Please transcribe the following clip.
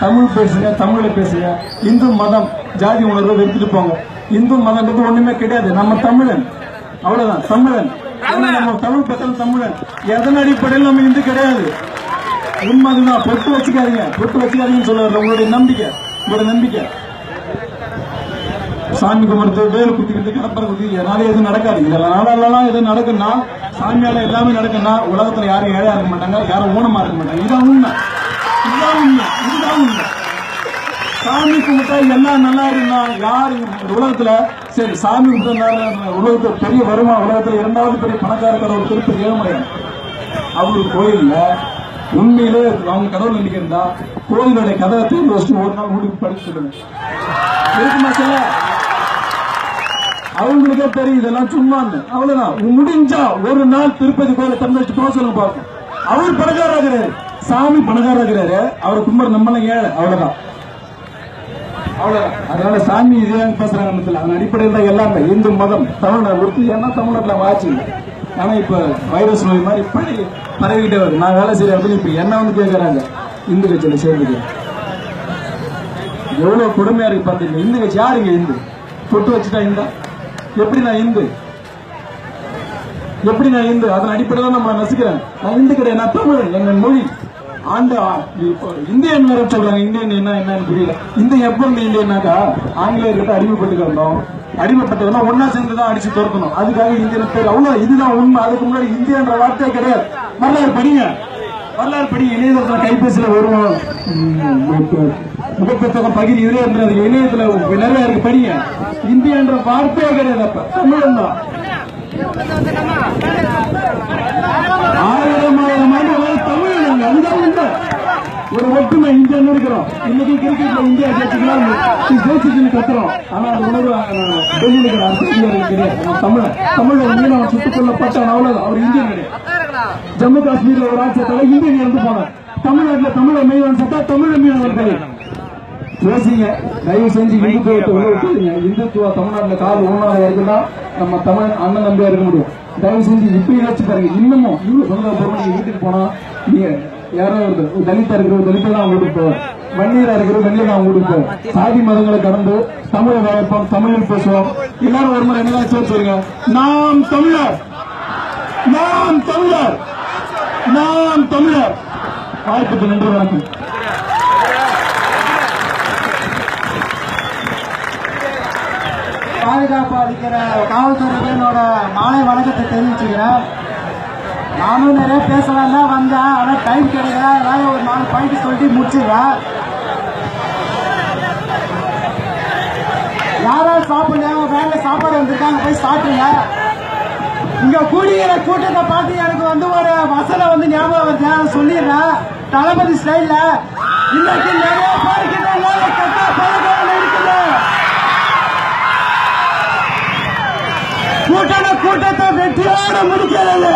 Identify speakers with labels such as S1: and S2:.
S1: தமிழ் பேசுங்க, தமிழ்ல பேசுங்க. இந்து மதம் ஜாதி உணர்வை வெறுத்துட்டு போங்க. இந்து மதம் ஒண்ணுமே கிடையாது. நம்ம தமிழன், அவ்வளவுதான். தமிழன் நம்ம தமிழ் பக்கம் தமிழன். எதன் அடிப்படையில் நம்ம இந்து கிடையாது. உண்மைதான். பொட்டு வச்சுக்காதீங்கன்னு சொல்ல உங்களுடைய நம்பிக்கை, சாமி கும்பிடுறது, வேறு குத்திக்கிறது, கடப்பரை குத்திக்கிறது, நாளே எதுவும் நடக்காது. இதெல்லாம் எதுவும் நடக்குன்னா, சாமியால எல்லாமே நடக்குன்னா உலகத்துல யாரும் ஏழையா இருக்க மாட்டாங்க, யாரும் ஊனமா இருக்க மாட்டாங்க. இதுதான் உண்மை. சாமி கும்பிட்டா எல்லாம் நல்லா இருந்தா யாரு உலகத்துல சரி சாமி கும்பிட்டா உலகத்துல பெரிய வருமா, உலகத்துல இரண்டாவது பெரிய பணக்காரர் ஒரு திருப்பதி ஏழுமலையான் அவரு கோயில்ல உண்மையிலே அவங்க கடவுள் நம்பிக்கை இருந்தா கோயிலுடைய கதவை தேர்ந்து வச்சு ஒரு நாள் வீட்டுக்கு படிச்சு சொல்லுங்க. அவங்களுக்கே தெரியும் இதெல்லாம் சும்மா. அவ்வளவுதான். முடிஞ்சா ஒரு நாள் திருப்பதி கோயில திறந்து வச்சு போக சொல்லுங்க பார்ப்போம். அவர் பணக்காரராகிறாரு, சாமி பணக்காரராகிறாரு, அவரை கும்பிட நம்மளாம் ஏழை. அவ்வளவுதான். அதனால சாமி இதே பேசுறாங்க. அதன் அடிப்படையில் தான் எல்லாமே இந்து மதம் தமிழ்நாடு ஒருத்தி. ஏன்னா தமிழ்நாட்டில் வாட்சி. ஆனா இப்ப வைரஸ் நோய் மாதிரி பரவிக்கிட்டே வருது. நான் வேலை செய்யறேன் அப்படின்னு இப்ப என்ன வந்து கேட்கறாங்க. இந்து கட்சியில சேர்ந்துக்கு எவ்வளவு கொடுமையா இருக்கு பாத்தீங்க. இந்து கட்சி யாருங்க இந்து? பொட்டு வச்சுட்டா இந்தா எப்படி நான் இந்து? அதன் அடிப்படையில் நம்ம நசுக்கிறேன். நான் இந்து கிடையாது, நான் தமிழன். எங்க மொழி ஆண்டு இந்தியன் வேற சொல்றாங்க. இந்தியன் என்னன்னு புரியல. இந்த எப்ப இந்தியன்னாக்கா ஆங்கிலேயர்கிட்ட அடிமைப்பட்டவனா ஒன்னா சேர்ந்துதான் அடிச்சு தோற்கணும். அதுக்காக இந்தியன் பேர். அவ்வளவு. இதுதான் உண்மை. அதுக்கு முன்னாடி இந்தியன்ற வார்த்தையே கிடையாது. வரலாறு படிங்க. இணையதளத்துல கைபேசியில வருவோம். முகப்புத்தகம் பகிர் இதுல இணையத்துல நிறைய இருக்கு. படிங்க. இந்தியன்ற வார்த்தையே கிடையாது. அப்ப தமிழன் தான். ஆயிரம் ஆண்டு தமிழ். அதுதான் உண்மை. ஒரு ஒற்றுமை இந்தியா இருக்கிறோம். இன்னைக்கு கிரிக்கெட்ல இந்தியா ஜெயிச்சுன்னு கத்துறோம். ஆனா அது உணர்வு டெல்லியில் இருக்கிற அரசியல் கிடையாது. தமிழ் மீனவன் சுட்டுக் கொல்லப்பட்டான். அவ்வளவுதான். அவர் இந்தியன் கிடையாது. ஜம்மு காஷ்மீர்ல ஒரு ஆட்சியத்தால இந்தியன் இறந்து போனார். தமிழ்நாட்டில் தமிழ மீனவன் சட்டா தமிழ மீனவர்கள் பேசுங்க. தயவு செஞ்சு இந்துத்துவத்தை விட்டுறீங்க. இந்துத்துவ தமிழ்நாட்டில் கால் ஊனாத வரைக்கும் தான் நம்ம தமிழ் அண்ணன் நம்பியா இருக்க முடியும். தயவு செஞ்சு இப்படி யோசிச்சு பாருங்க. இன்னமும் இவ்வளவு சொந்த பொருள் வீட்டுக்கு போனா நீங்க யாரோ ஒரு தலித்தா இருக்கிற ஒரு தலித்தை தான் வீட்டுக்கு போவார். வன்னியரா இருக்கிற வன்னியர் தான் வீட்டுக்கு போவோம். சாதி மதங்களை கடந்து தமிழை வளர்ப்போம், தமிழில் பேசுவோம். எல்லாரும் ஒரு முறை என்னதான் சொல்லுங்க. நாம் தமிழர். வாய்ப்புக்கு நன்றி. வணக்கம்.
S2: பாதுகாப்பு அளிக்கிற காவல்துறையினோட மாலை வணக்கத்தை தெரிவிச்சுக்கிறேன். நானும் நிறைய பேசலாம் தான் வந்தேன். ஆனா டைம் கிடைக்கல. அதனால ஒரு 4 பாயிண்ட் சொல்லிட்டு முடிச்சிடுறேன். யாராவது சாப்பிடல, வேலை சாப்பாடு வந்திருக்காங்க, போய் சாப்பிடுங்க. இங்க கூடுகிற கூட்டத்தை பார்த்து எனக்கு ஒரு வசனம் ஞாபகம் வருது. அதை சொல்லிடுறேன். தளபதி ஸ்டைல்ல இன்னைக்கு நிறைய பேருக்கு இருக்குது. கூட்டத்தை வெற்றியோட முடிக்கிறது.